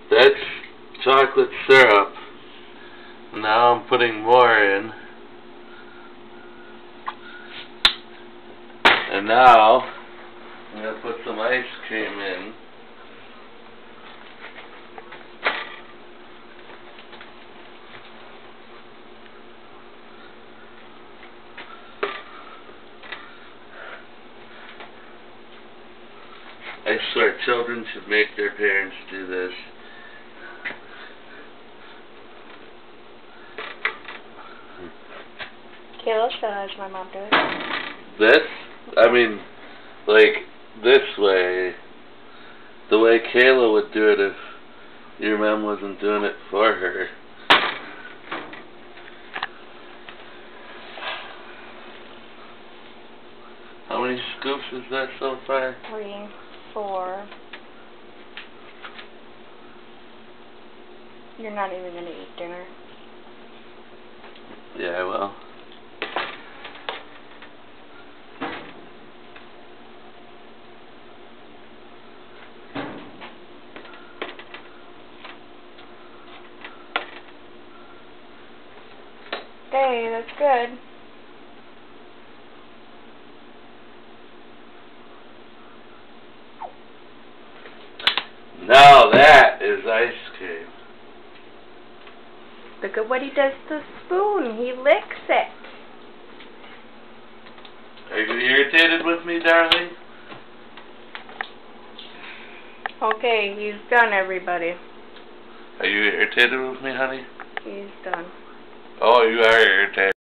That's chocolate syrup. Now I'm putting more in. And now I'm going to put some ice cream in. I swear, children should make their parents do this. Kayla says my mom do it. This? I mean, like, this way. The way Kayla would do it if your mom wasn't doing it for her. How many scoops is that so far? 3, 4. You're not even going to eat dinner. Yeah, I will. Hey, that's good. Now that is ice cream. Look at what he does to the spoon. He licks it. Are you irritated with me, darling? Okay, he's done, everybody. Are you irritated with me, honey? He's done. Oh, you are irritated.